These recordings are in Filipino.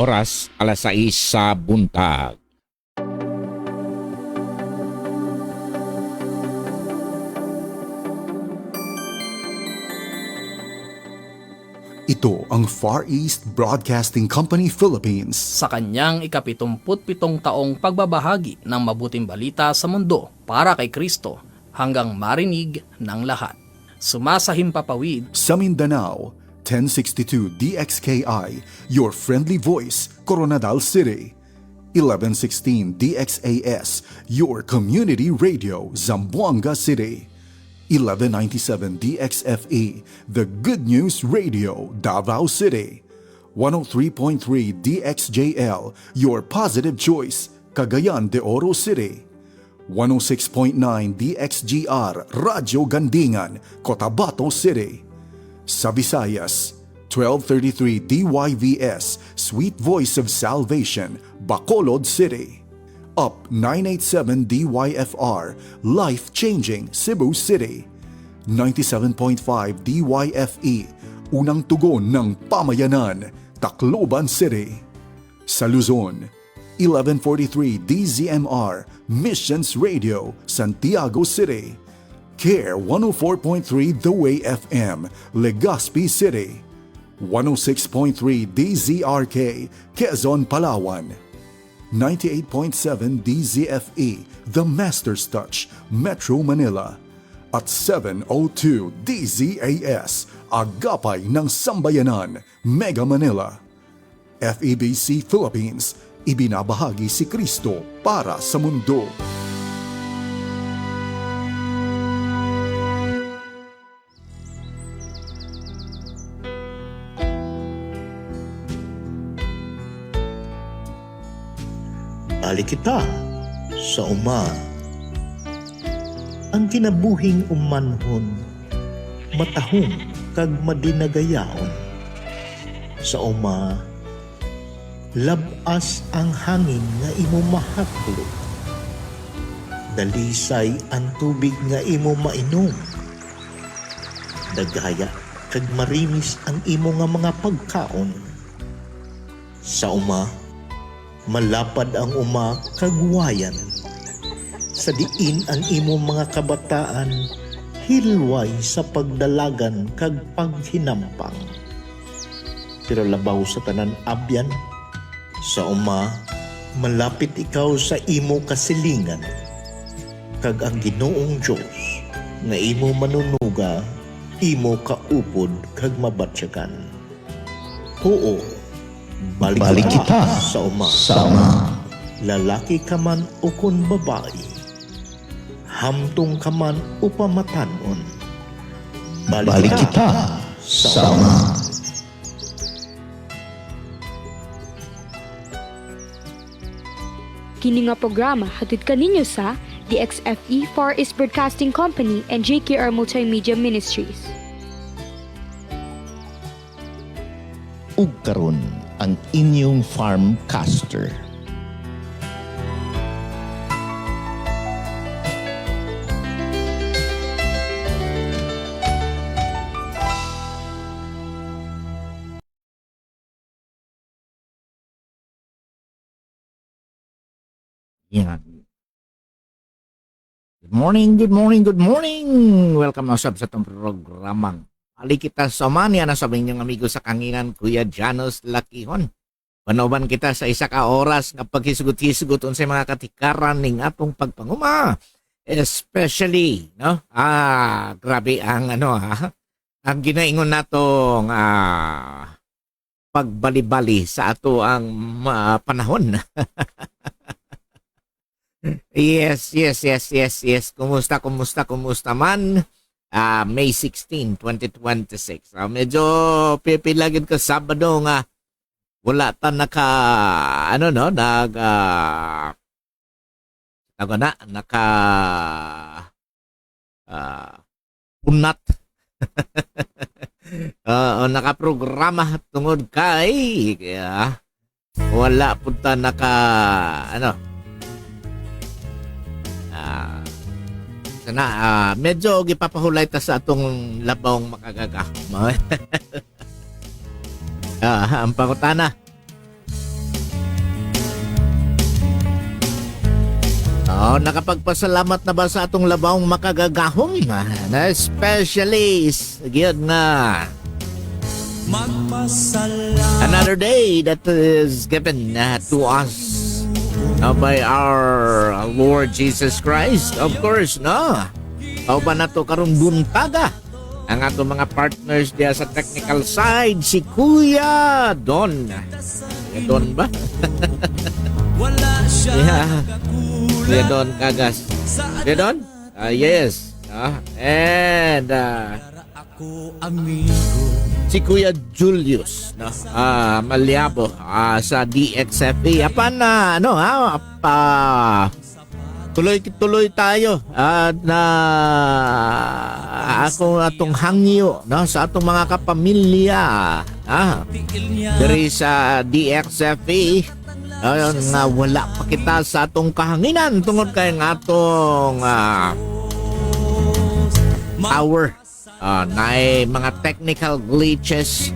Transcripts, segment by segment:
Oras, 6:00 sa buntag. Ito ang Far East Broadcasting Company Philippines. Sa kanyang ika-77 taong pagbabahagi ng mabuting balita sa mundo para kay Kristo hanggang marinig ng lahat. Sumasahimpapawid Sa Mindanao, 1062 DXKI, your friendly voice, Coronadal City. 1116 DXAS, your community radio, Zamboanga City. 1197 DXFE, the Good News Radio, Davao City. 103.3 DXJL, your positive choice, Cagayan de Oro City. 106.9 DXGR, Radyo Gandingan, Cotabato City. Sa Visayas, 1233 DYVS, Sweet Voice of Salvation, Bacolod City. Up 987 DYFR, Life Changing, Cebu City. 97.5 DYFE, Unang Tugon ng Pamayanan, Tacloban City. Sa Luzon, 1143 DZMR, Missions Radio, Santiago City. CARE 104.3 The Way FM, Legazpi City. 106.3 DZRK, Quezon, Palawan. 98.7 DZFE, The Master's Touch, Metro Manila. At 702 DZAS, Agapay ng Sambayanan, Mega Manila. FEBC Philippines, ibinabahagi si Kristo para sa mundo. Balik kita sa uma. Ang kinabuhing umanhon, matahong kag madinagayaon. Sa uma, labas ang hangin nga imo mahaklog. Dalisay ang tubig nga imo mainom. Dagaya kag marimis ang imo nga mga pagkaon. Sa uma, malapad ang uma kagwayan. Sa diin ang imo mga kabataan, hilway sa pagdalagan kag paghinampang. Pero labaw sa tanan abyan, sa uma, malapit ikaw sa imo kasilingan. Kag ang Ginoong Diyos, nga imo manunuga, imo kaupod kag mabatsyagan. Oo, balik kita sa uma. Lalaki ka man o kun babae, hamtong ka man o pamatanon, balik kita sa uma. Kini nga programa hatid kaninyo sa DXFE Far East Broadcasting Company and JKR Multimedia Ministries. Ug karon ang inyong farmcaster. Yan. Good morning. Welcome na sab sa itong programang Balik kita sa mania na sabi niyong amigo sa kanginan, Kuya Janos Lakihon. Panoban kita sa isa ka oras nga paghisgot-hisgot sa mga katikaran ning atong pagpanguma. Especially, no? Grabe ang ang ginaingon natong pagbali-bali sa ato ang panahon. Yes. Kumusta man? May 16, 2026. Medyo pipilagin ko Sabado nga wala ta unat. Nakaprograma tungod kay wala punta medyo gipapahulay ta sa atong labong makagaga. Ang pangutana, Oh, nakapagpasalamat na ba sa atong labawng makagagahom? Na especially, yun nga. Another day that is given to us by our Lord Jesus Christ. Of course, no? Pao ba na to karong buntaga? Ang ato mga partners diya sa technical side, si Kuya Don. Kuya Don ba? Yeah. Kuya Don Kagas. Kuya Don? Yes. And si Kuya Julius, no? Malyabo sa DXFE. Apan na tuloy tayo na ako atong hangyo, no, sa atong mga kapamilya diri sa DXFE nga wala pa kita sa atong kahanginan tungod kay nga atong tower na mga technical glitches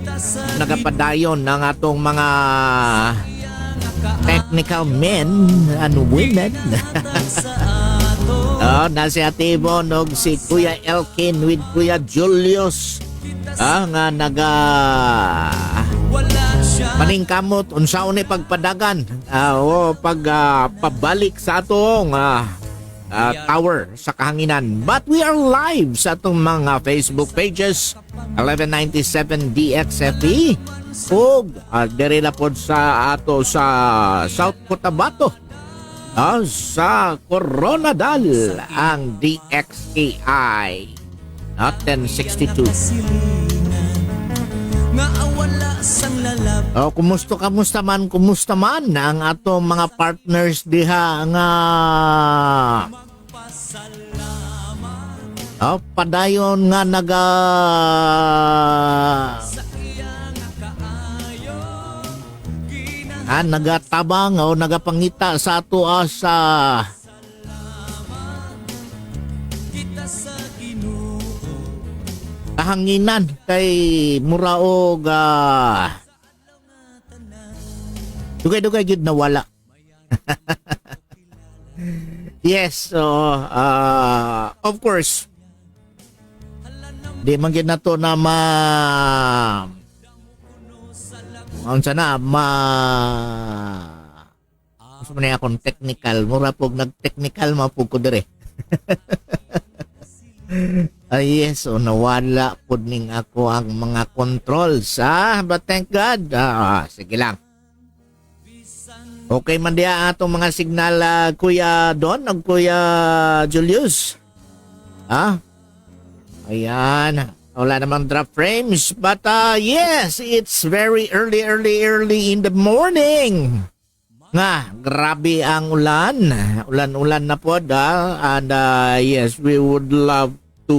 nagapadayon ng atong mga technical men and women. Nasi Atibo og si Kuya Elkin with Kuya Julius nga naga maningkamot unsaon ni pagpadagan o pabalik sa atong tower sa kahanginan. But we are live sa atong mga Facebook pages 1197 DXFE ug diri na pod sa ato sa South Cotabato sa Coronadal ang DXAI 1062. Kumusta man ang atong mga partners diha nga padayon nga nagatabang o nagapangita sa ato sa kahanginan kay muraog dugay-dugay gyud nawala. Yes, so of course di man gyud nato na gusto mo na akong technical. Mura pog nag-technical mapog ko dire. Yes, nawala po ning ako ang mga controls. But thank God. Sige lang. Okay man diya atong mga signal, Kuya Don o Kuya Julius. Ayan. Wala namang drop frames. But yes, it's very early in the morning. Grabe ang ulan. Ulan na po. And yes, we would love to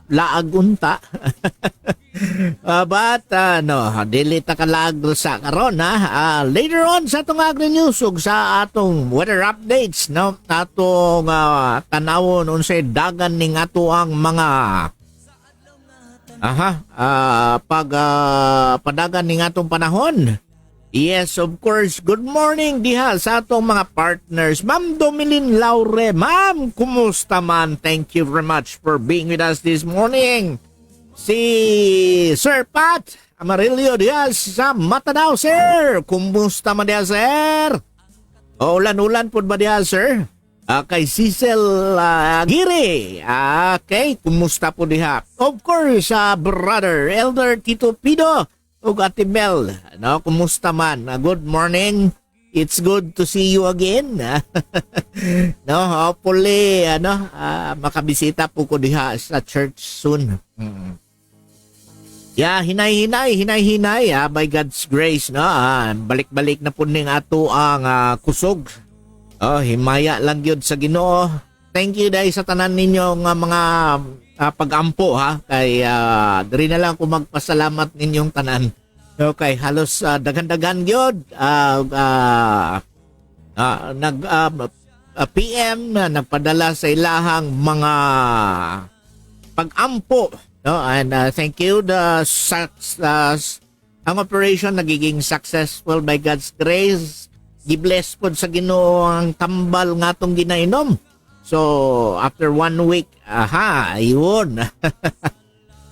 laag unta. But dili ta kalag sa karon later on sa atong agri-news ug sa atong weather updates, no, atong tanawon unsay dagan ning ato ang mga padagan ning atong panahon. Yes, of course. Good morning diha sa atong mga partners. Ma'am Domilin Laure. Ma'am, kumusta man? Thank you very much for being with us this morning. Si Sir Pat Amarillo diha sa Matanaw, sir. Kumusta man diha, sir? Ulan-ulan po ba diha, sir? Kay Cecil Giri. Okay, kumusta po diha? Of course, brother, Elder Tito Pido ug Ate Mel. Kumusta man? Good morning. It's good to see you again. Hopefully, makabisita po ko diha sa church soon. Yeah, hinay-hinay, by God's grace, balik-balik na po ning ato ang kusog. Himaya lang yun sa Ginoo. Thank you dahil sa tanan ninyo nga mga pag-ampo kay diri na lang ko magpasalamat ninyong tanan. Okay, halos dagan-dagan yun. PM na nagpadala sa ilahang mga pag-ampo. And thank you. Ang operation nagiging successful by God's grace. gibless pod sa Ginoo ang tambal nga atong ginainom. So, after 1 week, ayun.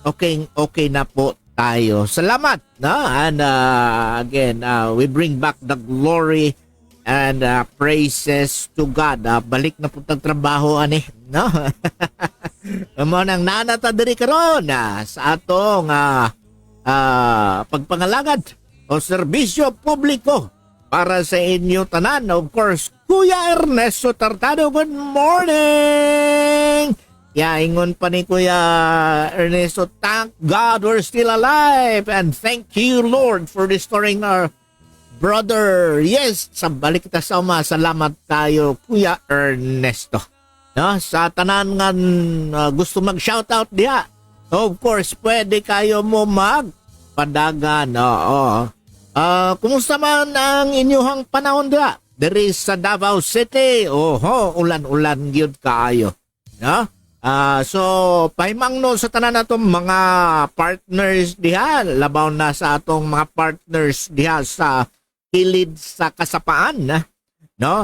okay na po tayo. Salamat, no? And again, we bring back the glory and praises to God. Balik na po trabaho ani, no? Mo nang nanata diri karon sa atong pagpangalagad o serbisyo publiko para sa inyo tanan. Of course, Kuya Ernesto Tartado, good morning! Ingon pa ni Kuya Ernesto, thank God we're still alive and thank you Lord for restoring our brother. Yes, sa balik kita sa uma, salamat tayo Kuya Ernesto. No, sa tanan nga gusto mag-shoutout diha. Of course, pwede kayo mo magpadagan. Oo. Kumusta man ang inyong panahon diha? Diri sa Davao City. Oho, ulan-ulan gyud kaayo. No? So, pahimangno sa tanan natong mga partners diha, labaw na sa atong mga partners diha sa kilid sa kasapaan, no?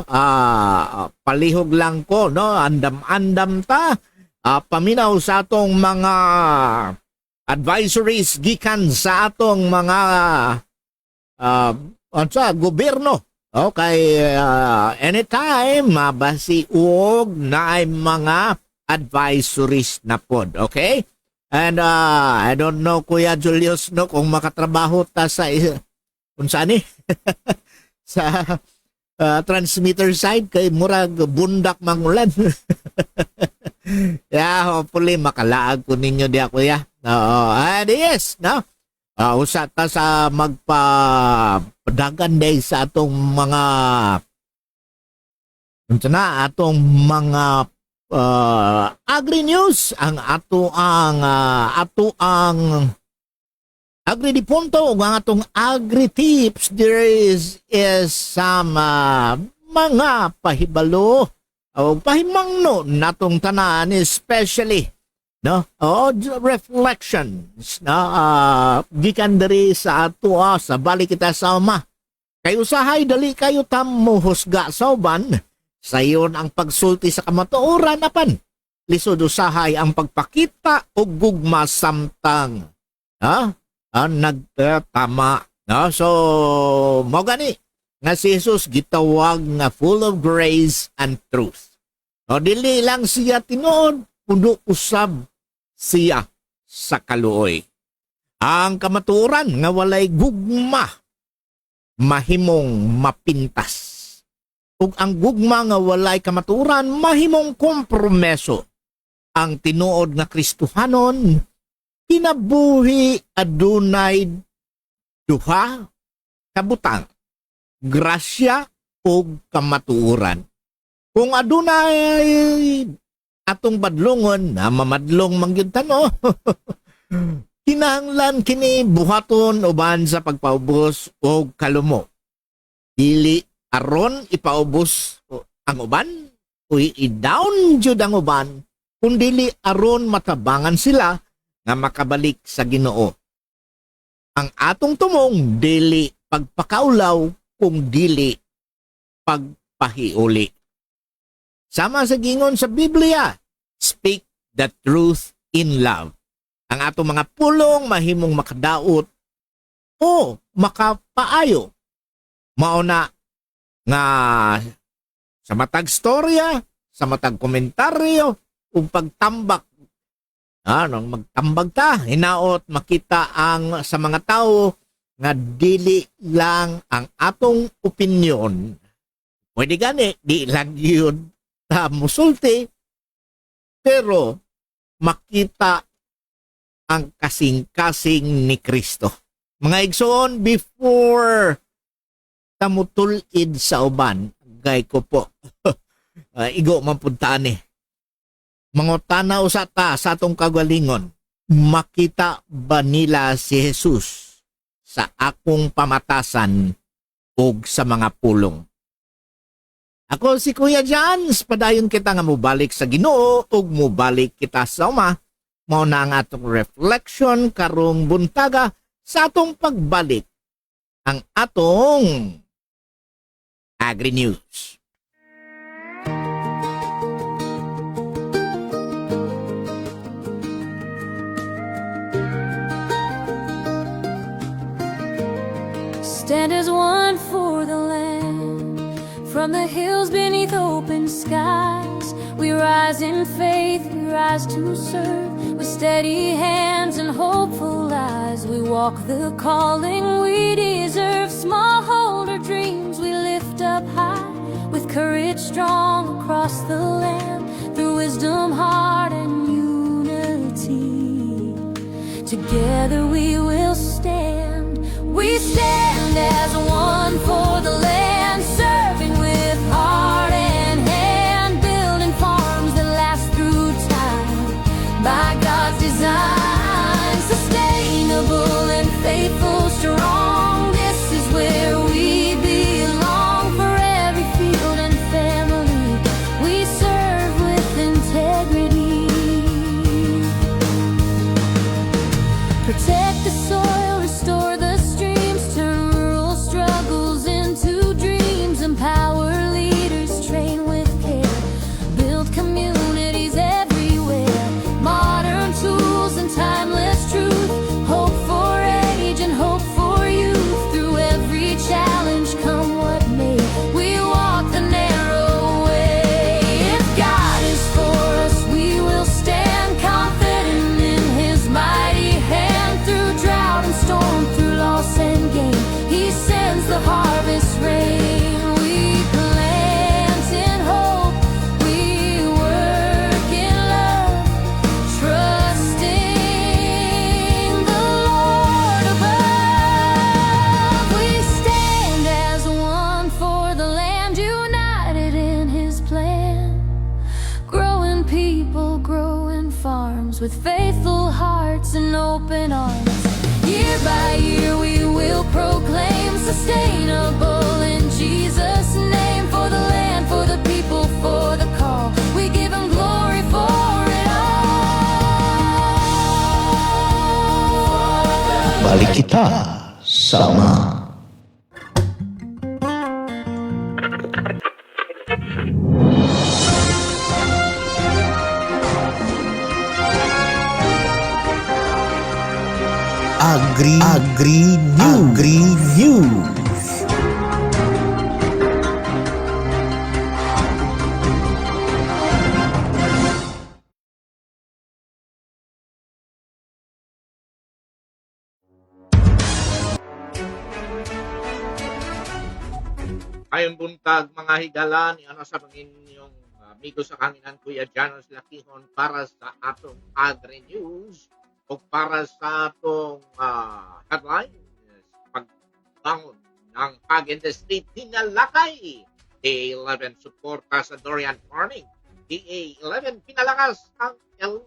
Palihog lang ko, no? Andam-andam ta. Paminaw sa atong mga advisories gikan sa atong mga gobyerno. Okay, anytime mabasiog na ay mga advisories na pod, okay? And I don't know, Kuya Julius, no, kung makatrabaho ta sa saan sa transmitter side kay murag bundak mangulan. Hopefully makalaag ko ninyo diya, Kuya. And yes, no? Usa ta sa magpadagan day sa atong mga agri-news, ang ato ang agri-dipunto ug ang atong agri-tips. There is some mga pahibalo o pahimangno natong tanan, especially no reflections gikan diri sa ato sa balik kita sa uma. Kay usahay dali kayo tammo husga sa uban, sayon ang pagsulti sa kamatuoran apan lisod usahay ang pagpakita og gugma samtang nagtama. So mo gani nga si Jesus gitawag nga full of grace and truth. Dili lang siya tinuod, kuno usab siya sa kaluoy. Ang kamatuoran nga walay gugma mahimong mapintas. Ug ang gugma nga walay kamatuoran mahimong kompromiso. Ang tinuod nga Kristohanon kinabuhi adunay duha kabutang, grasya ug kamatuoran. Kung adunay atong badlongon na mamadlong mangyud tano, kinahanglan kini buhaton uban sa pagpaubos o kalumo. Dili aron ipaubos ang uban o i-down jud ang uban, kundili aron matabangan sila nga makabalik sa Ginoo. Ang atong tumong dili pagpakaulaw kung dili pagpahiuli. Sama sa gingon sa Biblia, speak the truth in love. Ang atong mga pulong mahimong makadaot o makapaayo. Mauna nga sa matag storya, sa matag komentaryo, ug pagtambak. Nang magtambag ta, hinaot makita ang sa mga tao nga dili lang ang atong opinyon. Pwede gani, di lang yun musulti, pero makita ang kasing-kasing ni Kristo. Mga igsoon, before tamutulid sa uban, gay ko po, igo mapuntaan mangutana usata sa atong kagalingon, makita ba nila si Jesus sa akong pamatasan o sa mga pulong? Ako si Kuya Jans, padayon kita nga mubalik sa Ginoo ug mubalik kita sa uma. Mao na ang atong reflection karong buntaga sa atong pagbalik. Ang atong Agri-News. Stand as one for the land. From the hills beneath open skies, we rise in faith, we rise to serve. With steady hands and hopeful eyes, we walk the calling we deserve. Smallholder dreams we lift up high, with courage strong across the land. Through wisdom, heart, and unity, together we will stand. We stand as one for the land, serving with heart and hand, building farms that last through time, by God's design. Sustainable and faithful, strong, this is where we belong. For every field and family, we serve with integrity. Protect the soil, restore the streams, turn rural struggles into dreams. Empower leaders, train with care, build communities everywhere. Modern tools and timeless truth, hope for age and hope for youth. Through every challenge, come what may, we walk the narrow way. If God is for us, we will stand confident in His mighty hand. Through drought and storm, through loss and gain, He sends the harvest rain. We plant in hope, we work in love, trusting the Lord above. We stand as one for the land, united in His plan. Growing people, growing farms, with faithful hearts and open arms. Year by year we will proclaim, sustainable in Jesus' name. For the land, for the people, for the call, we give Him glory for it all. Balik kita sama. Agri-News. Ayong buntag mga higala ni ano sa inyong amigo sa kanginan Kuya Janos Lakihon para sa atong Agri-News o para sa atong headlines. Pagbangon ng ag-industry tinalakay. DA11 suporta sa durian farming. DA11 pinalakas ang El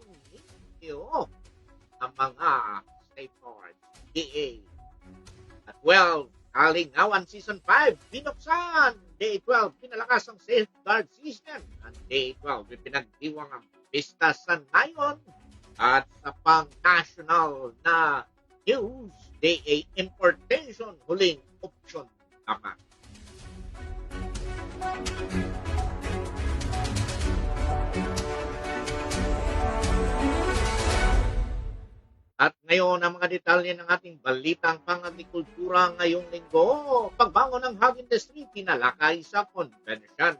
Nino ng mga state boards. DA12 Kalingawan Season 5, binuksan. Day 12, pinalakas ang safeguard system. Ang Day 12, pinagdiwang ang pista sa Nayon. At sa pang-national na news, Day 8, importation, huling option naman. At ngayon ang mga detalye ng ating balitang pang-agrikultura ngayong linggo. Pagbangon ng hog industry, tinalakay sa convention.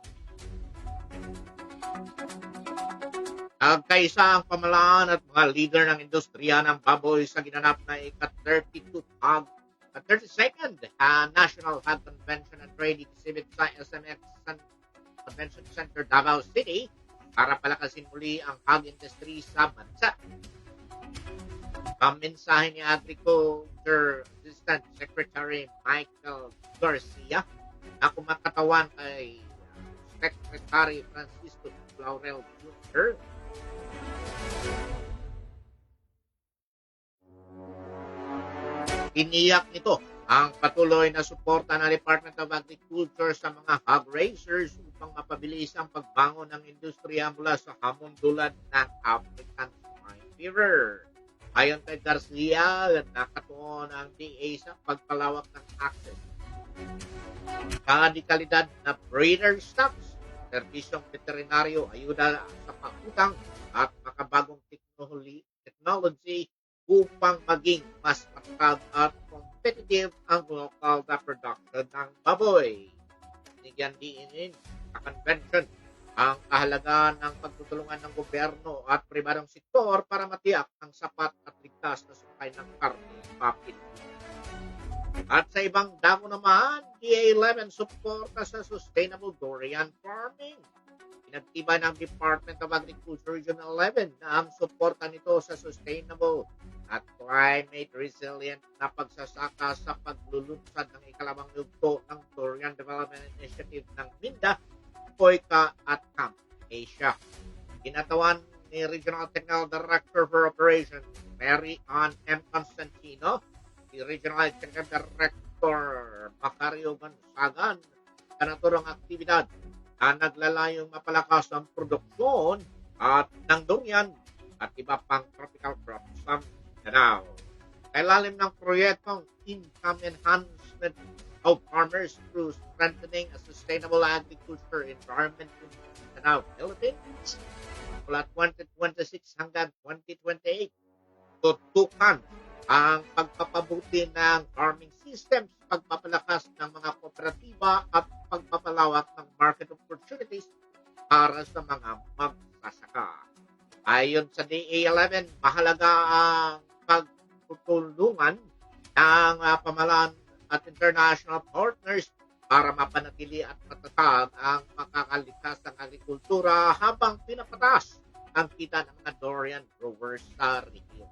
Nagkaisa ang pamalaan at mga leader ng industriya ng baboy sa ginanap na ika-32nd National Hog Convention and Trade Exhibit sa SMX Convention Center, Davao City para palakasin muli ang hog industry sa bansa. Pamensahe ni Agriculture Assistant Secretary Michael Garcia na kumakatawan kay Secretary Francisco Laurel Jr. Iniyak nito ang patuloy na suporta ng Department of Agriculture sa mga hog raisers upang mapabilis ang pagbangon ng industriya mula sa hamon dulad ng African Swine Fever. Ayon kay Garcia, nakatuon ang DA sa pagpalawak ng access Kadikalidad na breeder stocks, serbisyong veterinaryo, ayuda sa pangutang at makabagong technology upang maging mas matatag at competitive ang local na production ng baboy. Binigyan din sa convention ang kahalagaan ng pagtutulungan ng gobyerno at pribadong sektor para matiyak ang sapat at ligtas na supply ng karne sa Pilipinas. At sa ibang dako naman, DA11 suporta sa sustainable durian farming. Pinagtibay ng Department of Agriculture Region 11 na ang suporta nito sa sustainable at climate resilient na pagsasaka sa paglulunsad ng ikalawang yugto ng Durian Development Initiative ng MINDA, COICA at Camp Asia. Kinatawan ni Regional Technical Director for Operations Mary Ann M. Constantino, si Regional Technical Director Macario Gonzagan, sa naturang aktibidad na naglalayong mapalakas ang produksyon at ng durian at iba pang tropical crops sa Mindanao. Kailalim ng proyektong income enhancement of farmers through strengthening a sustainable agriculture environment in Mindanao, Philippines, mula 2026 hanggang 2028, tutukan ang pagpapabuti ng farming systems, pagpapalakas ng mga kooperatiba at pagpapalawak ng market opportunities para sa mga magsasaka. Ayon sa DA11, mahalaga ang pagtutulungan ng pamahalaan at international partners para mapanatili at matatag ang makakalikas ng agrikultura habang pinapatas ang kita ng mga durian growers sa rehiyon.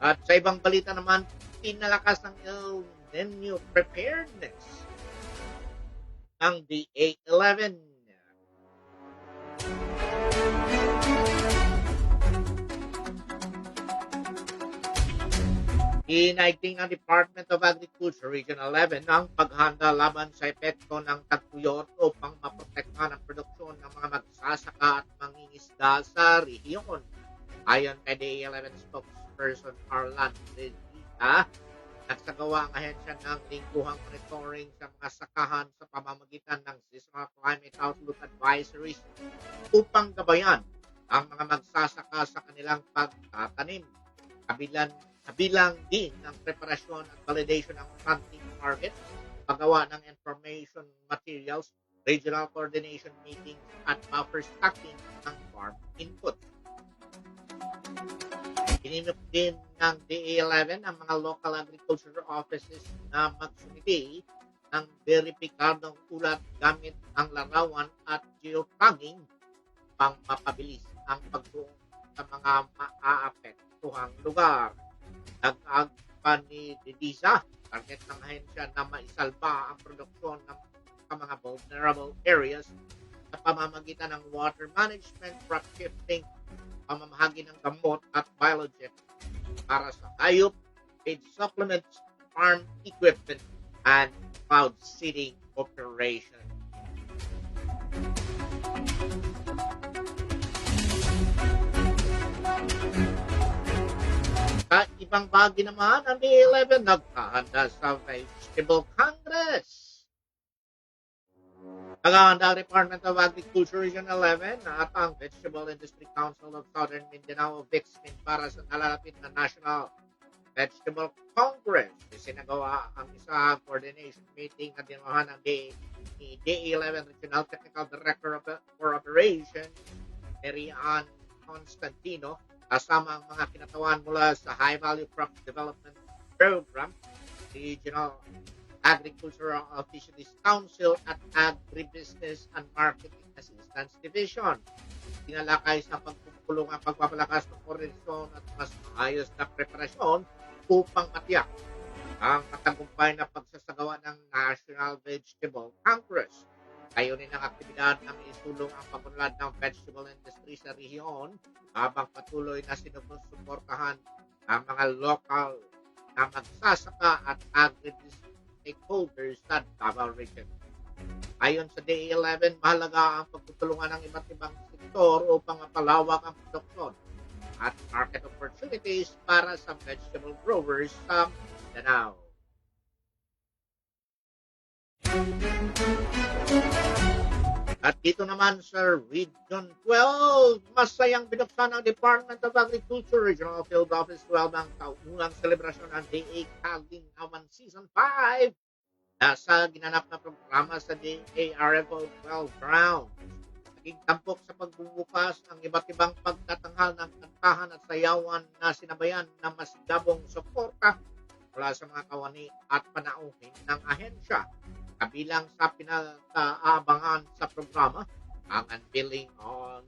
At sa ibang balita naman, pinalakas ng El Nino preparedness ng DA11. Inaigting ang Department of Agriculture Region 11 ang paghanda laban sa epekto ng tagtuyot upang maprotektahan ang produksyon ng mga magsasaka at mangingisda sa rehiyon. Ayon kay DA11 spokesperson Arlan Lezita, nagsagawa ang ahensya ng lingguhang monitoring sa mga sakahan sa pamamagitan ng Seasonal Climate Outlook Advisories upang gabayan ang mga magsasaka sa kanilang pagtatanim. Kabilang din ang preparasyon at validation ng planting targets, paggawa ng information materials, regional coordination meetings, at buffer stocking ng farm input. Ininok din ng DA11 ang mga local agriculture offices na magsumiti ng veripikadong ulat gamit ang larawan at geotagging pang mapabilis ang pagtuong sa mga maaapektuhang lugar. Nag-ag pa ni Dedisa, target ng ahensya na maisalba ang produksyon ng mga vulnerable areas sa pamamagitan ng water management, crop shifting, pamamahagi ng gamot at biologic para sa hayop, feed supplements, farm equipment, and cloud seeding operation. Sa ibang bagay naman, ang DA11 nagkahanda sa Vegetable Congress. Naghahanda ang Department of Agriculture Region 11 at ang Vegetable Industry Council of Southern Mindanao VIXMIN para sa nalalapit na National Vegetable Congress. Isinagawa ang isang coordination meeting na dinuhan ng DA11 Regional Technical Director for Operations, Mary Ann Constantino, kasama ang mga kinatawan mula sa High Value Crop Development Program, Regional Agricultural Fisheries Council at Agribusiness and Marketing Assistance Division. Tinalakay sa pagpupulong ang pagpapalakas ng koordinasyon at mas maayos na preparasyon upang matiyak ang matagumpay na pagsasagawa ng National Vegetable Congress. Layunin ng aktibidad na maisulong ang pag-unlad ng vegetable industry sa rehiyon habang patuloy na sinusuportahan ang mga local na magsasaka at agribusiness stakeholders sa Davao Region. Ayon sa DA11, mahalaga ang pagtutulungan ng iba't ibang sektor upang mapalawak ang produksyon at market opportunities opportunities para sa vegetable growers sa Mindanao. At dito naman sa Region 12, masayang binuksan ng Department of Agriculture Regional Field Office 12 ang taunang selebrasyon ng DA Kalingawan Season 5 sa ginanap na programa sa DARFO 12 Grounds. Naging tampok sa pagbubukas ang iba't ibang pagtatanghal ng kantahan at sayawan na sinabayan ng mas gabong suporta mula sa mga kawani at panauhin ng ahensya. Kabilang sa pinag-aabangan sa programa, ang unveiling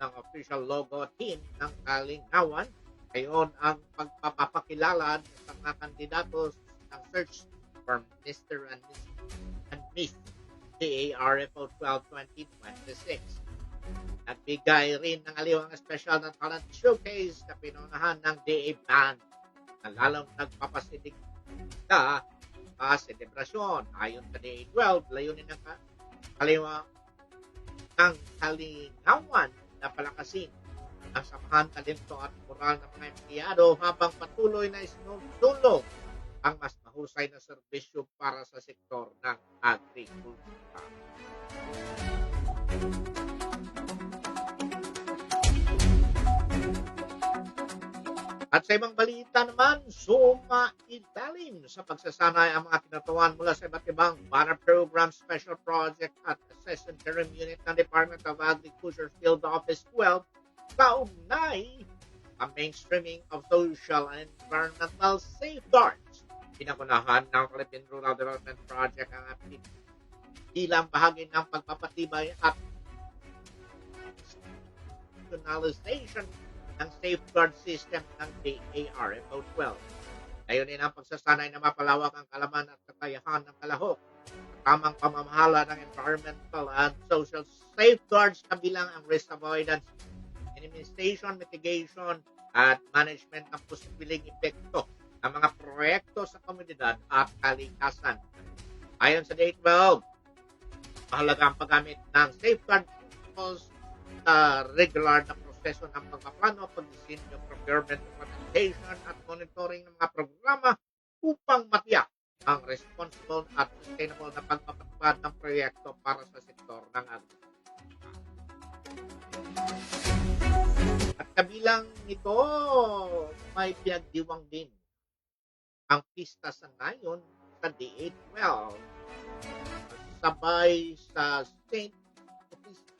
ng official logo team ng Kalingawan, ngayon ang pagpapakilala sa mga kandidato ng search for Mr. and Miss DARFO 12 2026. Nagbigay rin ng aliw ang special na talent showcase na pinunahan ng DA Band na lalong nagpapasidig sa selebrasyon. Ayon sa DA12, layunin ng Kalingawan na palakasin ang samahan, talento at moral ng mga empleyado habang patuloy na isinulong ang mas mahusay na serbisyo para sa sektor ng agrikultura. At sa ibang balita naman, sumailalim sa pagsasanay ang mga kinatuan mula sa iba't ibang banner program, special project at assess interim unit ng Department of Agriculture Field Office 12 kaugnay ang mainstreaming of social and environmental safeguards. Pinakunahan ng Philippine Rural Development Project ang bilang bahagi ng pagpapatibay at institutionalization ng safeguard system ng DARFO 12. Layunin ang pagsasanay na mapalawak ang kalaman at kakayahan ng kalahok sa tamang pamamahala ng environmental and social safeguards kabilang ang risk avoidance, minimization, mitigation, at management ng posibleng epekto ng mga proyekto sa komunidad at kalikasan. Ayon sa DA12, mahalaga ang paggamit ng safeguard principles sa regular na proseso ng pagpaplano, pagdisenyo, procurement, implementation at monitoring ng mga programa upang matiyak ang responsible at sustainable na pagpapatupad ng proyekto para sa sektor ng agrikultura. At kabilang nito, may pinagdiwang din ang pista sa ngayon sa DA12 sabay sa St.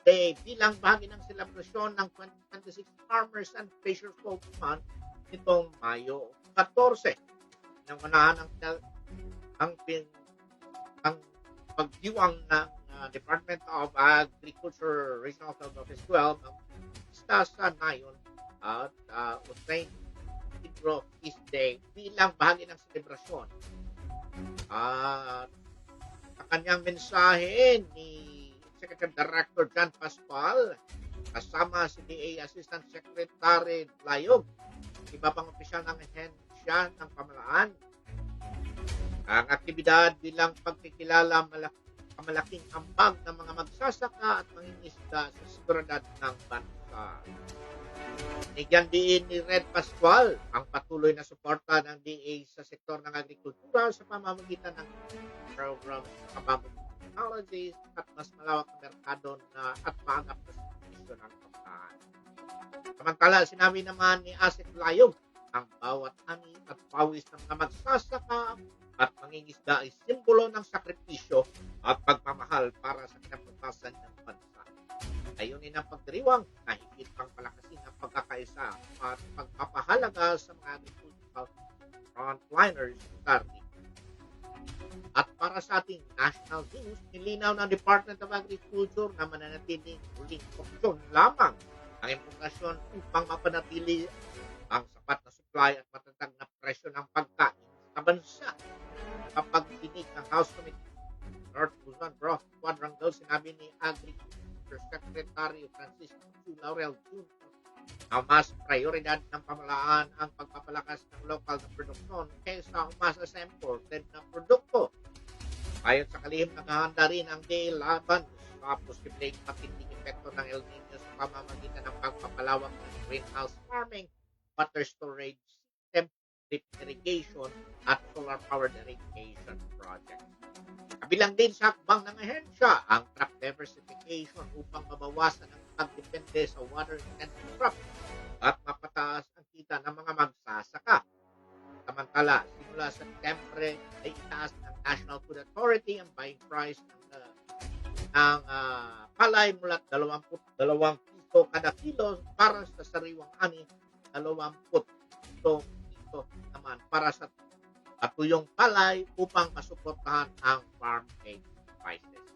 Day bilang bahagi ng selebrasyon ng 2026 Farmers and Fishers Folk Month nitong Mayo 14. Nangunahan ang pagdiwang ng Department of Agriculture Regional Field Office 12 ang pista sa nayon at St. Pedro East Day bilang bahagi ng selebrasyon. At sa kanyang mensahe ni Executive Director John Pascual, kasama si DA Assistant Secretary Layog, iba pang opisyal ng ahensya ng pamalaan. Ang aktibidad bilang pagkikilala malaking ambag ng mga magsasaka at mangingisda sa seguridad ng bansa. Nigyan din ni Red Pascual ang patuloy na suporta ng DA sa sektor ng agrikultura sa pamamagitan ng program sa kababong technologies at mas malawak na merkado at maagap na servisyo ng pagkain. Samantala, sinabi naman ni Asik Layog, ang bawat ani at pawis ng mga magsasaka at mangingisda ay simbolo ng sakripisyo at pagmamahal para sa kinabukasan ng bansa. Ayunin ang pagdiriwang na higit pang palakasin ang pagkakaisa at pagpapahalaga sa mga agricultural frontliners sa region. At para sa ating national news, nilinaw ng Department of Agriculture na mananatiling huling opsyon lamang ang importasyon upang mapanatili ang sapat na supply at matatag na presyo ng pagkain sa bansa. Kapag dinig ng House Committee North Luzon, Broth, Quadrangle, sinabi ni Agriculture Secretary Francisco Q. Laurel Jr. na mas prioridad ng pamalaan ang pagpapalakas ng local na produksyon kaysa umasa sa imported na produkto. Ayon sa kalihim, naghahanda rin ang DA laban sa posibleng matinding epekto ng El Nino sa pamamagitan ng pagpapalawak ng greenhouse farming, water storage system, drip irrigation, at solar-powered irrigation project. Kabilang din sa hakbang ng ahensya ang crop diversification upang mabawasan ang pagdepende sa water-intensive crop at mapataas ang kita ng mga magsasaka. Samantala, simula sa September ay itaas ng National Food Authority ang buying price ng palay mula 22 piso kada kilo para sa sariwang ani, 20 piso naman para sa tuyong palay upang masuportahan ang farm gate prices.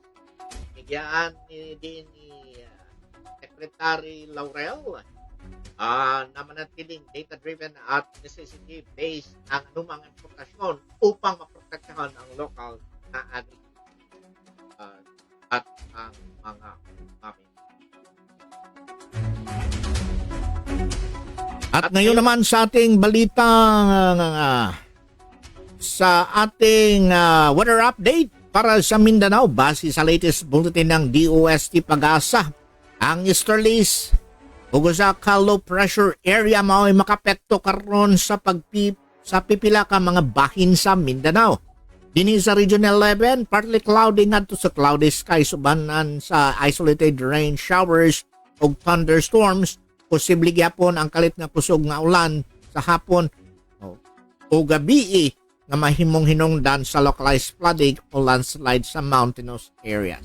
Bigyan din ni Secretary Laurel na manatiling data-driven at necessity-based ang anumang importasyon upang maprotektahan ang local na agriculture at ang mga farming. At ngayon naman sa ating balita sa ating weather update para sa Mindanao base sa latest bulletin ng DOST Pag-asa. Ang easterlies ug sa low pressure area mao ay makapekto karon sa pipila ka mga bahin sa Mindanao. Dinhi sa Region 11, partly cloudy ngadto sa cloudy skies ubanan sa isolated rain showers ug thunderstorms. Posible gyapon ang kalit nga kusog nga ulan sa hapon o gabi nga mahimong hinungdan sa localized flooding o landslide sa mountainous areas.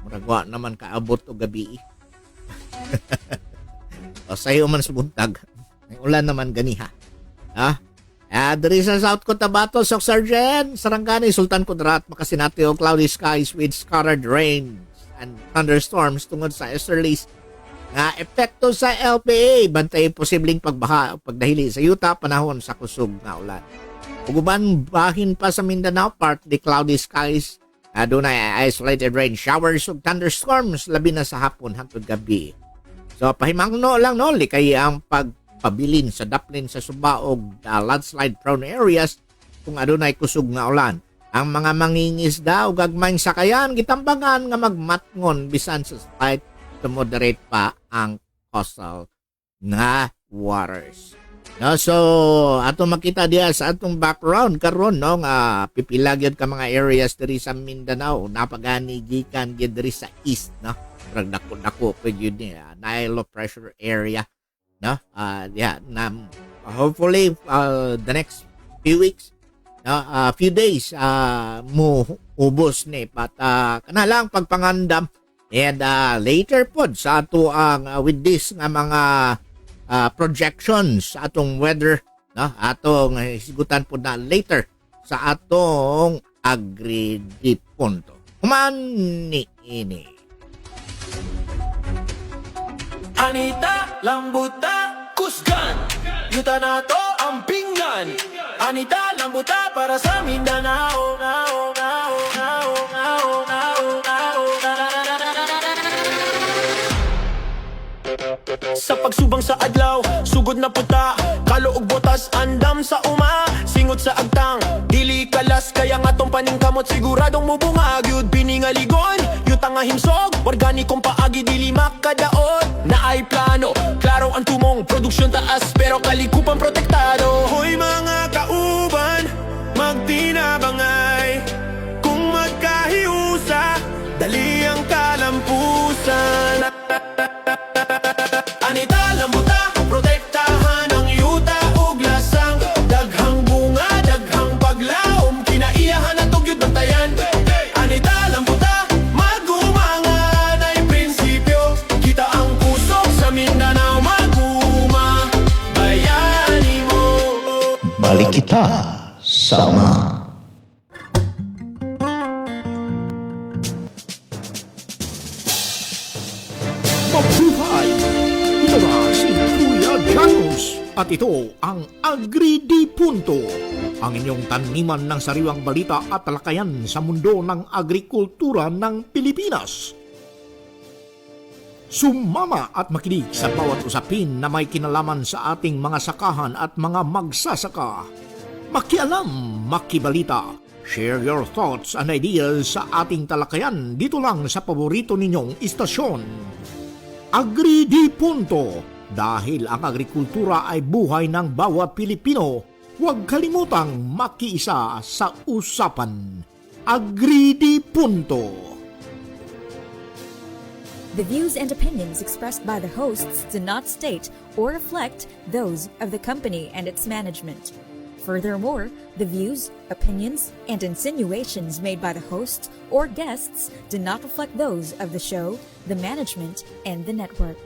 Muragwa naman kaabot o gabi. O sayo man sa buntag. May ulan naman ganiha. Dari sa South Cotabato, Soc Sargent, Sarangani, Sultan Kudarat, Makasinati o cloudy skies with scattered rains and thunderstorms tungod sa easterlies nga epekto sa LPA. Bantay posibleng pagbaha o pagdahili sa yuta panahon sa kusog nga ulan. Uguban bahin pa sa Mindanao, partly cloudy skies, doon ay isolated rain showers ug thunderstorms labi na sa hapon hangtod gabi. So pahimangno lang no, likay ang pagpabilin sa daplin sa Suba ug landslide prone areas kung adunay kusog nga ulan. Ang mga mangingisda ug gagmayng sakayan gitambangan nga magmatngon bisan sa slight to moderate pa ang coastal nga waters. No, so ato makita diya sa atong background karon no nga pipila gyud ka mga areas diri sa Mindanao napagani gikan gyud diri sa east no. Rag dako pud yun na low pressure area no. Hopefully the next few weeks few days mo ubos ni but kana lang pagpangandam and later pod sa ato ang with this nga mga projections sa atong weather no atong hisgutan po na later sa atong agri-punto. Human ni ini. Anita, lambuta, kusgan, yuta na to ang pinggan. Anita, lambuta para sa Mindanao, nao, nao, nao, nao, nao, nao, sa pagsubang sa adlaw, sugod na puta, kaluog botas, andam sa uma, singot sa agtang, dili kalas, kaya nga tong paningkamot, siguradong mubungag, yud piningaligon, yutang nga himsog, organikong paagi, dili makadaot, na ay plano, klaro ang tumong, produksyon taas, pero kalikupan protektado. Hoy mga kauban, magtinabangay, kung magkahiusa, dali ang kalampusan. Anita, lambuta, protektahan ang yuta ug lasang, daghang bunga, daghang paglaom, kinaiyahan ang tugyod bantayan. Anita, lambuta, magumangan ay prinsipyo, kita ang kusog sa Mindanao, maguma, bayani mo. Balik kita sama. Mabuhay! Ito na si Kuya Janos at ito ang Agri-Punto, ang inyong taniman ng sariwang balita at talakayan sa mundo ng agrikultura ng Pilipinas. Sumama at makinig sa bawat usapin na may kinalaman sa ating mga sakahan at mga magsasaka. Makialam, makibalita. Share your thoughts and ideas sa ating talakayan dito lang sa paborito ninyong istasyon. Agri-Punto, Dahil ang agrikultura ay buhay ng bawat Pilipino, huwag kalimutang makiisa sa usapan. Agridi Punto. The views and opinions expressed by the hosts do not state or reflect those of the company and its management. Furthermore, the views, opinions, and insinuations made by the hosts or guests do not reflect those of the show, the management, and the network.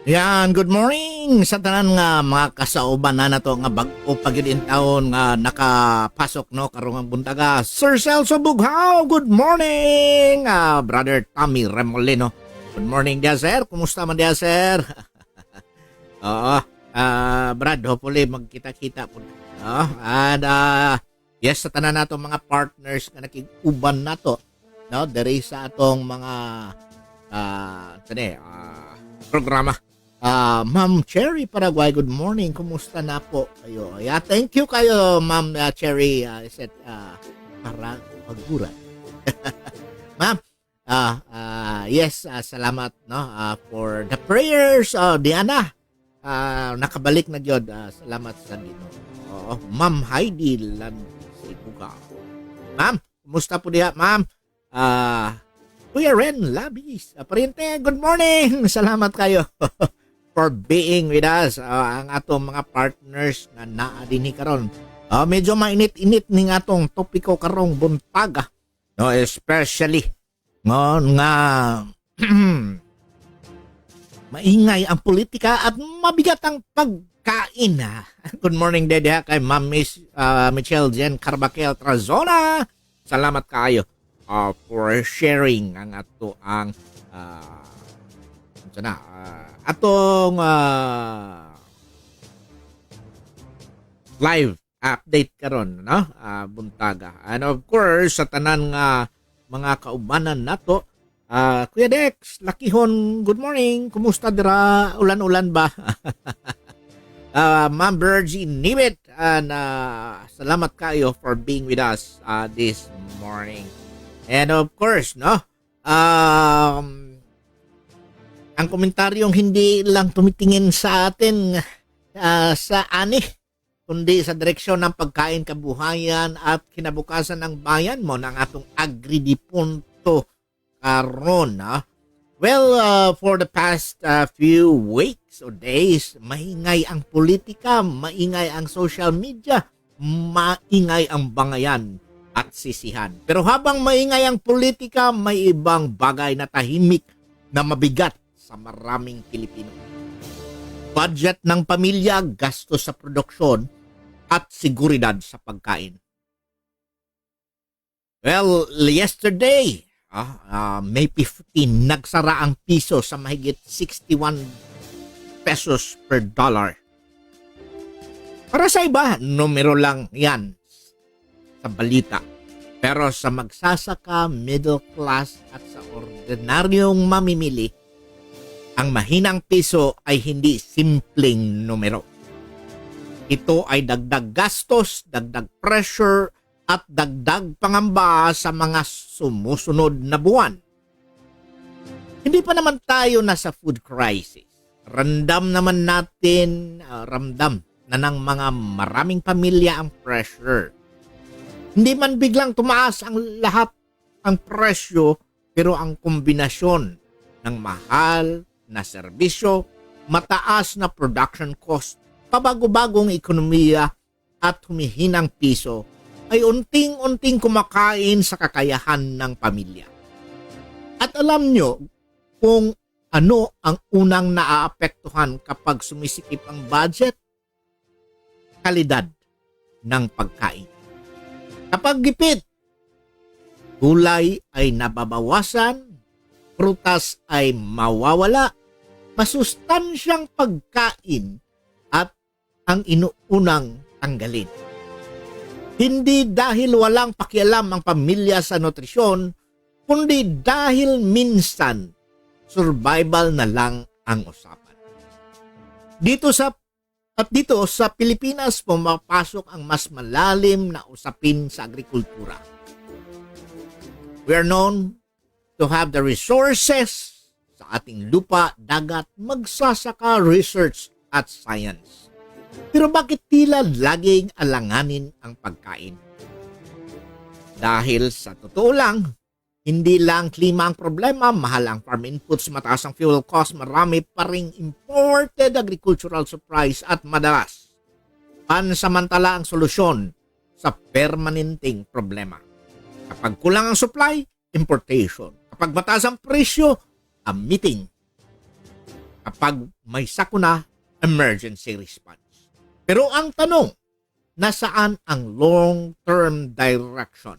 Yan, good morning sa tanan nga mga kasauban na nato nga bag-o pagyud taon nga nakapasok no karong ang buntaga. Sir Celso Bughaw, good morning. Brother Tommy Remolino. Good morning dia sir. Kumusta man dia sir? Oo. Brad, hopefully magkita-kita po. And yes, sa tanan nato mga partners nga nakig-uban nato no diri sa atong mga programa. Ma'am Cherry Paraguay, good morning. Kumusta na po kayo? Yeah, thank you kayo, Ma'am Cherry. Para pagguran. Ma'am, yes, salamat no for the prayers. Diana, nakabalik na gyud. Salamat sa Ginoo. Ma'am Heidi Lansibuga. Ma'am, kumusta po diha, Ma'am? Kuya Ren Labis, Pariente, good morning. Salamat kayo for being with us. Ang atong mga partners na naa dinhi karon. Medyo mainit-init ning atong topiko karong buntag. No, especially nga maingay ang politika at mabigat ang pagkain. Good morning Dede kay Ma'am Miss Michelle Jen Carbaquel Trazona. Salamat kayo for sharing ang ato ang live update karon no buntaga. And of course sa tanan nga mga kaubanan nato, Kuya Dex Lakihon, good morning. Kumusta dira? Ulan-ulan ba? Ma'am Virgie Nibet, and salamat kayo for being with us this morning. And of course, no, ang komentaryong hindi lang tumitingin sa atin sa ani, kundi sa direksyon ng pagkain, kabuhayan at kinabukasan ng bayan mo ng atong Agridi Punto karon. Well, for the past few weeks or days, maingay ang politika, maingay ang social media, maingay ang bangayan at sisihan. Pero habang maingay ang politika, may ibang bagay na tahimik na mabigat sa maraming Pilipino. Budget ng pamilya, gastos sa produksyon, at seguridad sa pagkain. Well, yesterday, May 15, nagsara ang piso sa mahigit 61 pesos per dollar. Para sa iba, numero lang yan sa balita. Pero sa magsasaka, middle class at sa ordinaryong mamimili, ang mahinang piso ay hindi simpleng numero. Ito ay dagdag gastos, dagdag pressure, at dagdag pangamba sa mga sumusunod na buwan. Hindi pa naman tayo nasa food crisis. Ramdam naman natin, ramdam na ng mga maraming pamilya ang pressure. Hindi man biglang tumaas ang lahat ang presyo, pero ang kombinasyon ng mahal na serbisyo, mataas na production cost, pabago-bagong ekonomiya at humihinang piso ay unting-unting kumakain sa kakayahan ng pamilya. At alam nyo kung ano ang unang naaapektuhan kapag sumisikip ang budget? Kalidad ng pagkain. Kapag gipit, gulay ay nababawasan, prutas ay mawawala, masustansyang pagkain at ang inuunang tanggalin. Hindi dahil walang pakialam ang pamilya sa nutrisyon, kundi dahil minsan survival na lang ang usapan. Dito sa Pilipinas pumapasok ang mas malalim na usapin sa agrikultura. We are known to have the resources, sa ating lupa, dagat, magsasaka, research at science. Pero bakit tila laging alanganin ang pagkain? Dahil sa totoo lang, hindi lang klima ang problema, mahal ang farm inputs, mataas ang fuel cost, marami pa ring imported agricultural supplies at madalas, pansamantala ang solusyon sa permanenteng problema. Kapag kulang ang supply, importation. Kapag mataas ang presyo, emitting. Kapag may sakuna, emergency response. Pero ang tanong, nasaan ang long-term direction?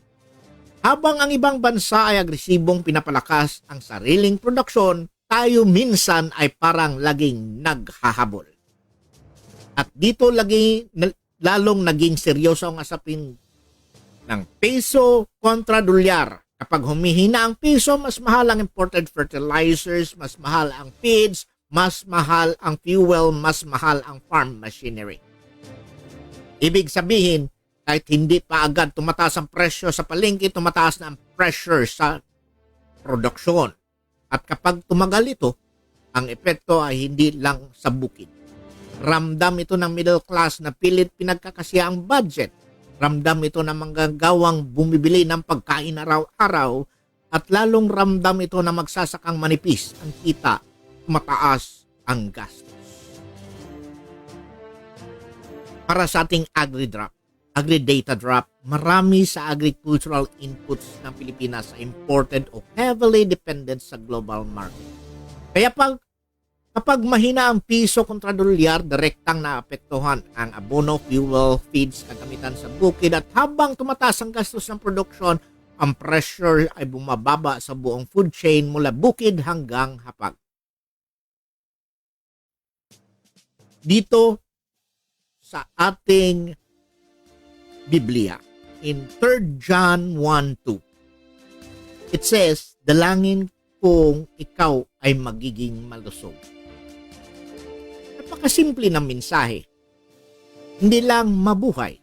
Habang ang ibang bansa ay agresibong pinapalakas ang sariling produksyon, tayo minsan ay parang laging naghahabol. At dito lalong naging seryoso ang asapin ng peso kontra dolyar. Kapag humihina ang peso, mas mahal ang imported fertilizers, mas mahal ang feeds, mas mahal ang fuel, mas mahal ang farm machinery. Ibig sabihin, kahit hindi pa agad tumataas ang presyo sa palengke, tumataas na ang pressure sa produksyon. At kapag tumagal ito, ang epekto ay hindi lang sa bukid. Ramdam ito ng middle class na pilit pinagkakasya ang budget. Ramdam ito ng manggagawang bumibili ng pagkain araw-araw. At lalong ramdam ito na magsasakang manipis ang kita, mataas ang gastos. Para sa ating agri-data drop, marami sa agricultural inputs ng Pilipinas ay imported o heavily dependent sa global market. Kaya kapag mahina ang piso kontra dolyar, direktang naapektuhan ang abono, fuel, feeds, kagamitan sa bukid at habang tumataas ang gastos ng produksyon, ang pressure ay bumababa sa buong food chain mula bukid hanggang hapag. Dito sa ating Biblia, in 3 John 1:2, it says, dalangin kung ikaw ay magiging malusog. Napakasimple ng mensahe. Hindi lang mabuhay,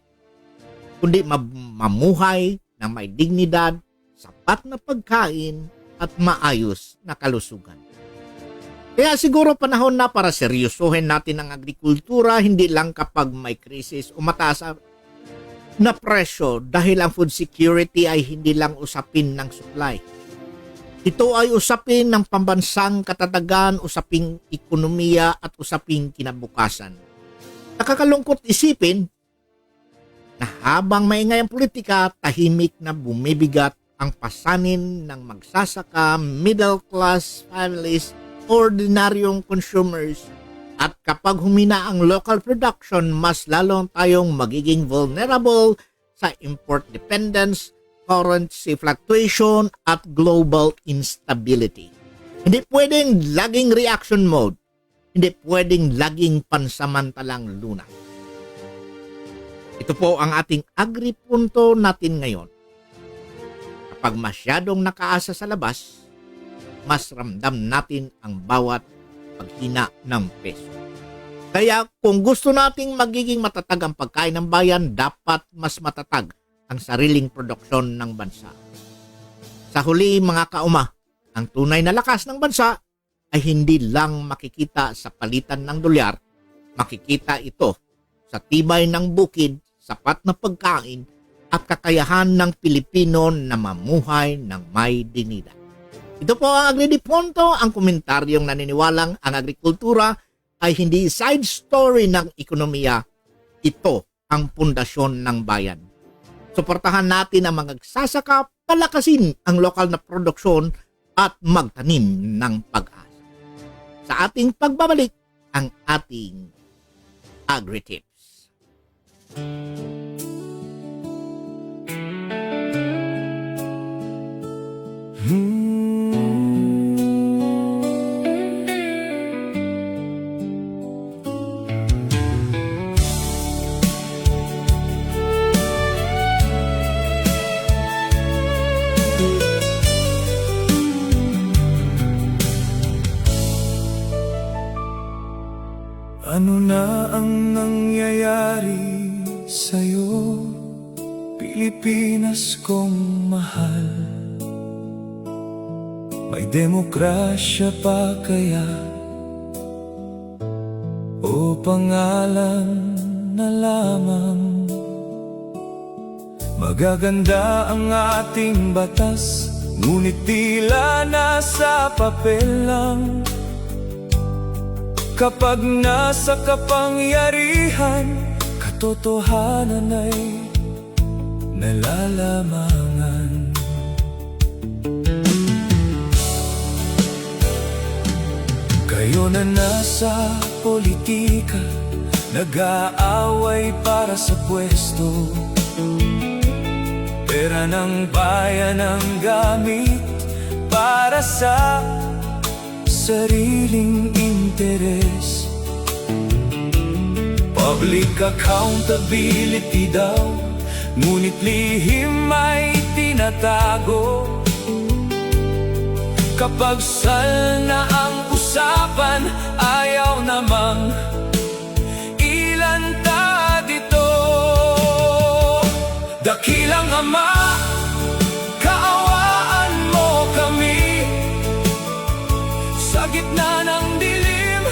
kundi mamuhay na may dignidad, sapat na pagkain at maayos na kalusugan. Kaya siguro panahon na para seryosohin natin ang agrikultura, hindi lang kapag may krisis o mataas na presyo, dahil ang food security ay hindi lang usapin ng supply. Ito ay usapin ng pambansang katatagan, usaping ekonomiya at usaping kinabukasan. Nakakalungkot isipin na habang maingay ang politika, tahimik na bumibigat ang pasanin ng magsasaka, middle class families, ordinaryong consumers. At kapag humina ang local production, mas lalong tayong magiging vulnerable sa import dependence, currency fluctuation, at global instability. Hindi pwedeng laging reaction mode. Hindi pwedeng laging pansamantalang luna. Ito po ang ating agripunto natin ngayon. Kapag masyadong nakaasa sa labas, mas ramdam natin ang bawat paghina ng peso. Kaya kung gusto nating magiging matatag ang pagkain ng bayan, dapat mas matatag ang sariling produksyon ng bansa. Sa huli, mga kauma, ang tunay na lakas ng bansa ay hindi lang makikita sa palitan ng dolyar, makikita ito sa tibay ng bukid, sapat na pagkain at kakayahan ng Pilipino na mamuhay ng may dignidad. Ito po ang Agridipunto, ang komentaryong naniniwalang ang agrikultura ay hindi side story ng ekonomiya. Ito ang pundasyon ng bayan. Suportahan natin ang mga nagsasaka, palakasin ang lokal na produksyon at magtanim ng pag-asa. Sa ating pagbabalik, ang ating Agri-Tips. Ano na ang nangyayari sa'yo, Pilipinas kong mahal? May demokrasya pa kaya o pangalan na lamang? Magaganda ang ating batas, ngunit tila nasa papel lang. Kapag nasa kapangyarihan, katotohanan ay nalalamangan. Kayo na nasa politika, nag-aaway para sa pwesto. Pera ng bayan ang gamit para sa sariling interes. Public accountability daw, ngunit lihim ay tinatago. Kapag sal na ang usapan, ayaw namang ilanta dito. Dakilang Ama, kaawaan mo kami. Sa gitna ng dilim,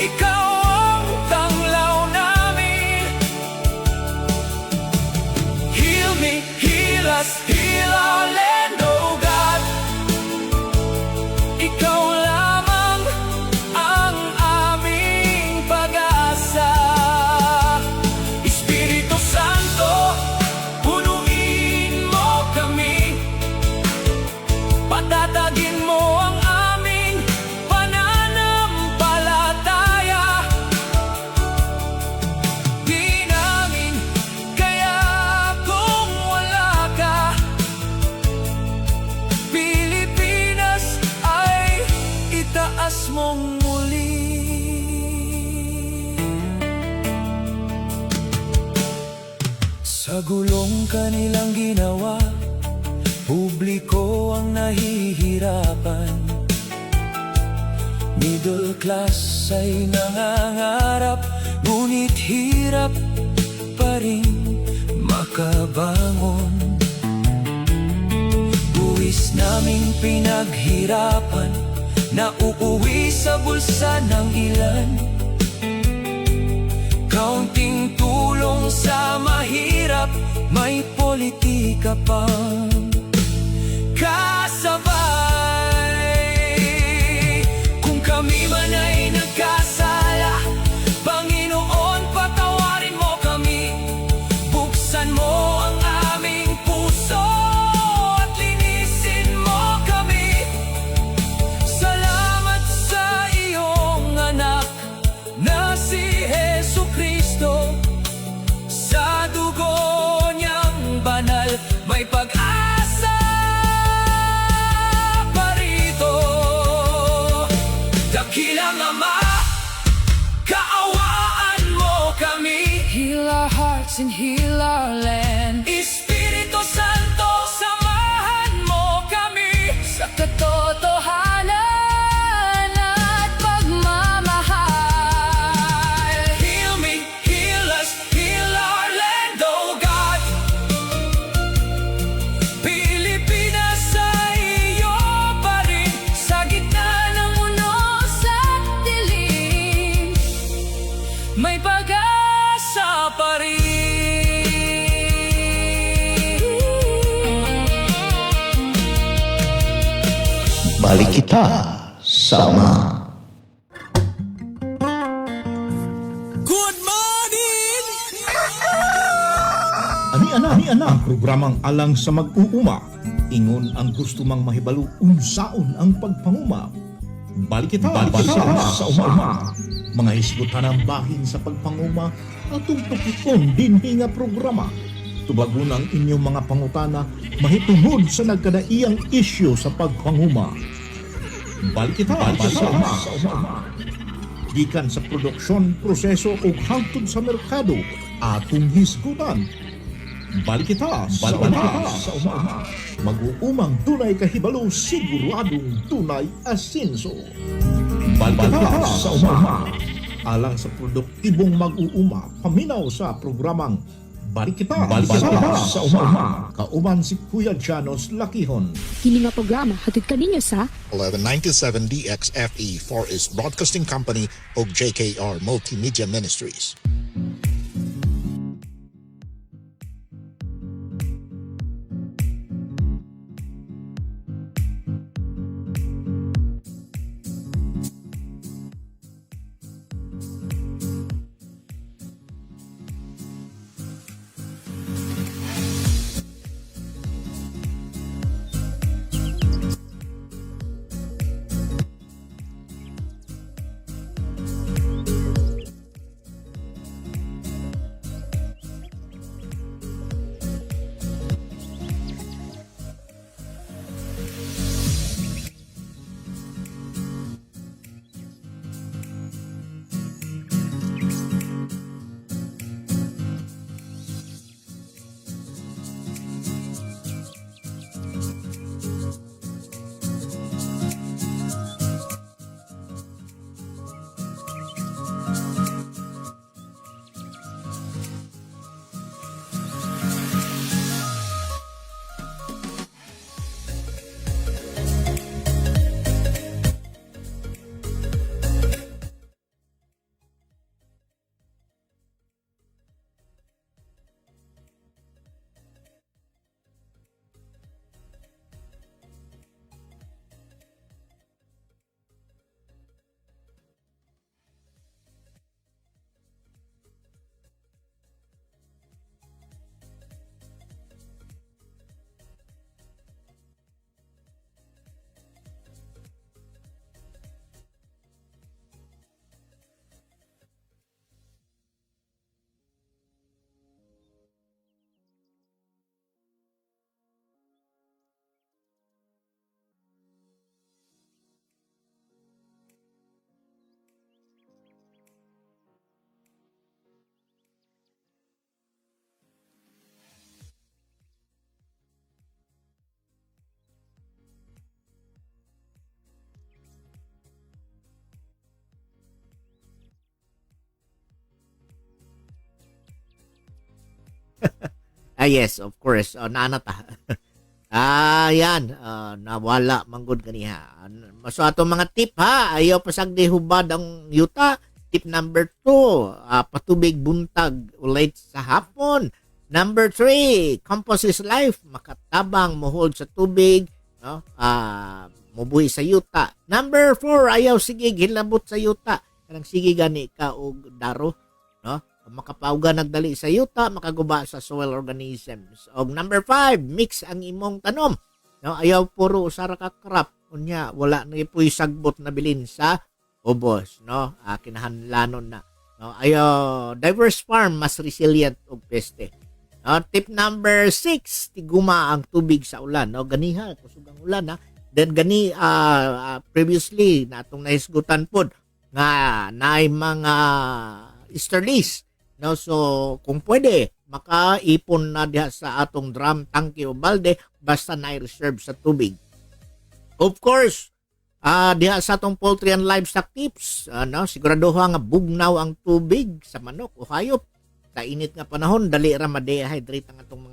ikaw ang tanglaw namin. Heal me, heal us, heal our land, oh God. Ikaw lamang ang aming pag-asa. Espiritu Santo, punuin mo kami. Patatagin mo ang aming pananampalataya. Di namin kaya kung wala ka. Pilipinas ay itaas mong muli. Sa gulong kanilang ginawa, publiko ang nahihirapan. Middle class ay nangangarap, ngunit hirap pa rin makabangon. Buwis naming pinaghirapan, na uuwi sa bulsa ng ilan. Kaunting tulong sa mahirap, may politika pang kasabay. Kung kami man ay nagkasala, Panginoon, patawarin mo kami. Buksan mo ang aming puso at linisin mo kami. Salamat sa iyong anak na si Jesucristo. Sa dugo niyang banal, may pag-asa pa rito. Dakilang Ama, kaawaan mo kami. Heal our hearts and heal our land. Espiritu Santo, samahan mo kami sa katotohanan at pagmamahal. Heal me, heal us, heal our land, oh God. Pilipinas ay iyo pa rin, sa gitna ng unos at dilim, may pag-asa pa rin. Balik kita sama. Good morning! Ani-ana ang programang alang sa mag-uuma. Ingon ang gusto mang mahibalo unsaon ang pagpanguma. Balik kita sa uma. Mga hisgutan ng bahin sa pagpanguma atong tukikon dinhi nga programa. Tubagon ang inyong mga pangutana mahitungod sa nagkadaiyang isyu sa pagpanguma. Balik kita sa uma. Gikan sa produksyon, proseso o hangtod sa merkado atong hisgutan. Balik kita sa uma. Mag-uumang tunay kahibalo, siguradong tunay asenso. Balik kita sa uma. Alang sa produktibong mag-uuma, paminaw sa programang Balik kita sa uma. Kauban si Kuya Janos Lakihon. Kini nga programa hatid kaninyo sa 1197 DXFE Far East Broadcasting Company o JKR Multimedia Ministries. Yes, of course. Nanata. Yan. Nawala manggod kaniha. So ato mga tip ha, ayaw pasagdi hubad ang yuta. Tip number 2, patubig buntag ulit sa hapon. Number 3, compost is life. Makatabang mohold sa tubig, no? Mubuhi sa yuta. Number 4, ayaw sige hilabot sa yuta. Kanang sige gani ka og daro, no? Makapauga nagdali sa yuta, makaguba sa soil organisms. Og number 5, mix ang imong tanom. No, ayaw puro usara ka crop. Unya, wala na ipoy sagbot na bilin sa ubos, no? Kinahanlanon na. No, ayaw diverse farm mas resilient og peste. No, tip number 6, tiguma ang tubig sa ulan. No, ganiha kusog ang ulan ha. Then gani previously natong nahisgutan pod nga naay mga easterlies. No, so kung pwede makaipon na diha sa atong drum, tangke o balde basta na reserve sa tubig. Of course, diha sa atong poultry and livestock tips, no, siguraduha nga bugnaw ang tubig sa manok o hayop. Sa init nga panahon dali ra ma-dehydrate ang atong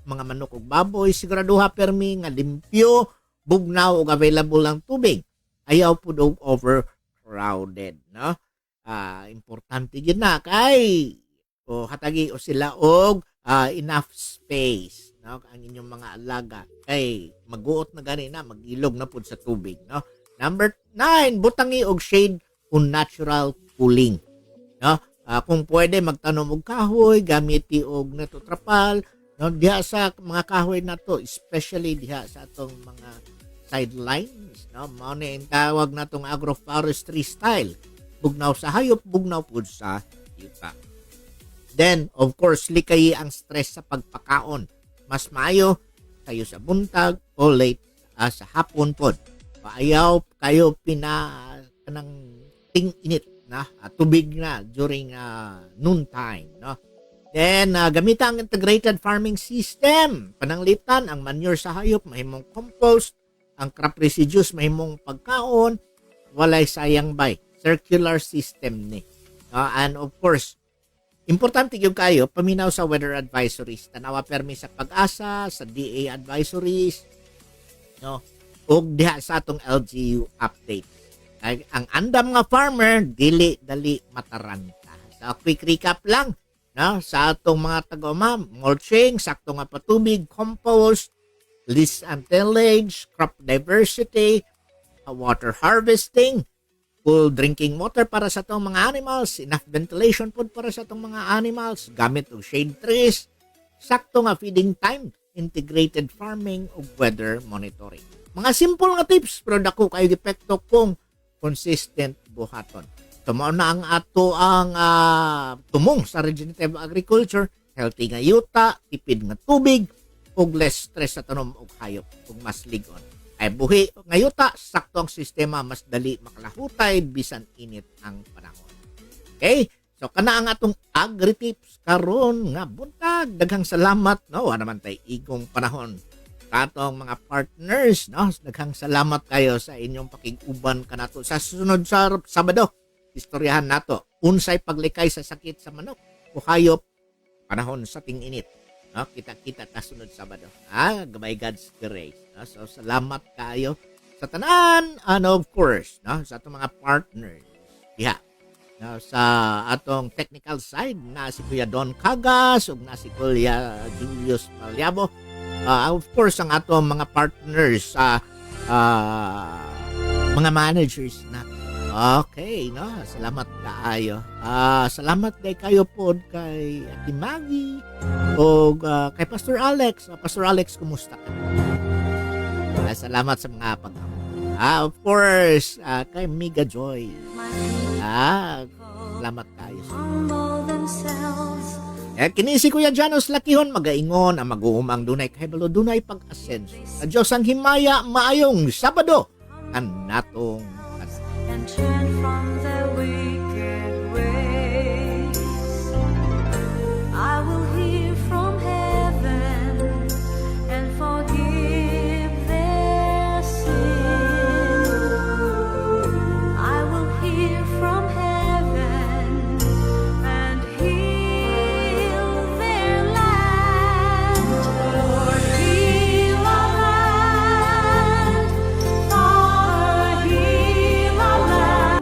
mga manok ug baboy. Siguraduha permi nga limpyo, bugnaw ug available ang tubig. Ayaw pud og overcrowded, no? Importante gyud na kay o hatagi o sila og enough space, no? Ang inyong mga alaga kay maguot na gani na, magilog na pud sa tubig, no? Number 9, butangi og shade o natural cooling, no? Kung pwede magtanom og kahoy, gamiti og netotrapal, no? Diha sa mga kahoy na to, especially diha sa atong mga sidelines, no? Mao na yung tawag natong agroforestry style. Bugnaw sa hayop, bugnaw pud sa yuta. Then, of course, likay ang stress sa pagpakaon. Mas maayo kayo sa buntag o late sa hapon pod. Paayaw kayo kanang ting-init na tubig na during noon time, no? Then, gamitan ang integrated farming system. Pananglitan ang manure sa hayop, mahimong compost, ang crop residues, mahimong pagkaon, walay sayang bay. Circular system ni. And of course, Importante yung kayo, paminaw sa weather advisories. Tanawa permi sa Pag-asa, sa DA advisories, no? O diha sa atong LGU update. Ay, ang andam nga farmer, dili-dali mataranta. So, quick recap lang, no? Sa atong mga taga-uma, mulching, sakto nga patubig, compost, list and tillage, crop diversity, water harvesting, full drinking water para sa itong mga animals, enough ventilation food para sa itong mga animals, gamit og shade trees, sakto nga feeding time, integrated farming ug weather monitoring. Mga simple nga tips pero dako kayo epekto kung consistent buhaton. Tumaw na ang ato ang tumong sa regenerative agriculture, healthy nga yuta, tipid nga tubig, ug less stress sa tanom ug hayop ug mas ligon. Ay buhi ngayuta, sakto ang sistema, mas dali makalahutay bisan init ang panahon. Okay? So kana ang atong agri-tips karon nga buntag. Daghang salamat, no? Wa naman tay igong panahon. Katong mga partners, no? Daghang salamat kayo sa inyong pakig-uban kanato sa susunod sa Sabado. Istoryahan nato unsay paglikay sa sakit sa manok o hayop panahon sa ting-init. No, kita-kita ta sunod Sabado. By God's grace. No? So, salamat kayo sa tanan. And of course, no, sa atong mga partners. Yeah. No, sa atong technical side, na si Kuya Don Cagas, ug na si Kuya Julius Palyabo. Of course, ang atong mga partners, mga managers na. Okay, no? Salamat kaayo. Salamat kay kayo po kay Ate Maggie o kay Pastor Alex. Pastor Alex, kumusta ka? Salamat sa mga of course, kay Miga Joy. Salamat kayo. Kini si Kuya Janos Lakihon, magaingon ang mag-uumang dunay kahibalo, dunay pag-asenso. Sa Diyos ang himaya, maayong Sabado ang natong and turn from their wicked ways. I will hear from heaven and forgive their sin. I will hear from heaven and heal their land. Lord, heal our land. Father, heal our land.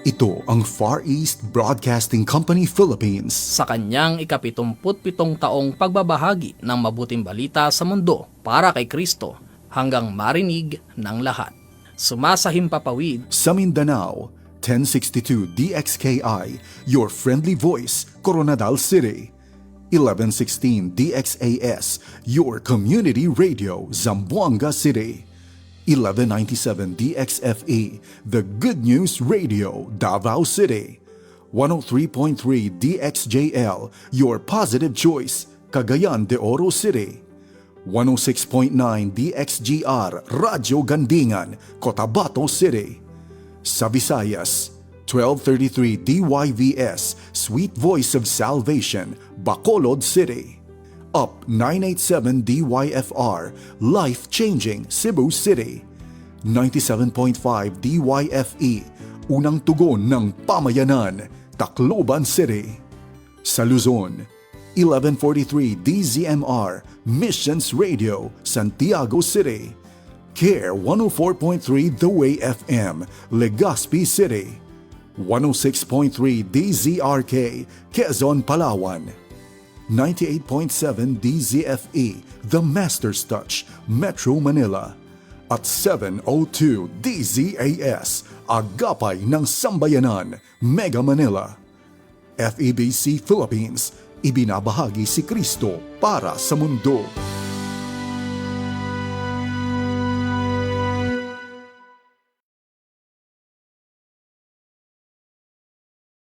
Ito ang Far East Broadcasting Company Philippines. Sa kanyang ika-77 taong pagbabahagi ng mabuting balita sa mundo para kay Kristo hanggang marinig ng lahat. Sumasahimpapawid Sa Mindanao, 1062 DXKI, your friendly voice, Coronadal City. 1116 DXAS, your community radio, Zamboanga City. 1197 DXFE, the Good News Radio, Davao City. 103.3 DXJL, your positive choice, Cagayan de Oro City. 106.9 DXGR, Radyo Gandingan, Cotabato City. Sa Visayas, 1233 DYVS, Sweet Voice of Salvation, Bacolod City. Up 987 DYFR, Life Changing, Cebu City. 97.5 DYFE, Unang Tugon ng Pamayanan, Tacloban City. Sa Luzon, 1143 DZMR, Missions Radio, Santiago City. Care 104.3 The Way FM, Legazpi City. 106.3 DZRK, Quezon, Palawan. 98.7 DZFE, The Master's Touch, Metro Manila. At 702 DZAS, Agapay ng Sambayanan, Mega Manila. FEBC Philippines, ibinabahagi si Kristo para sa mundo.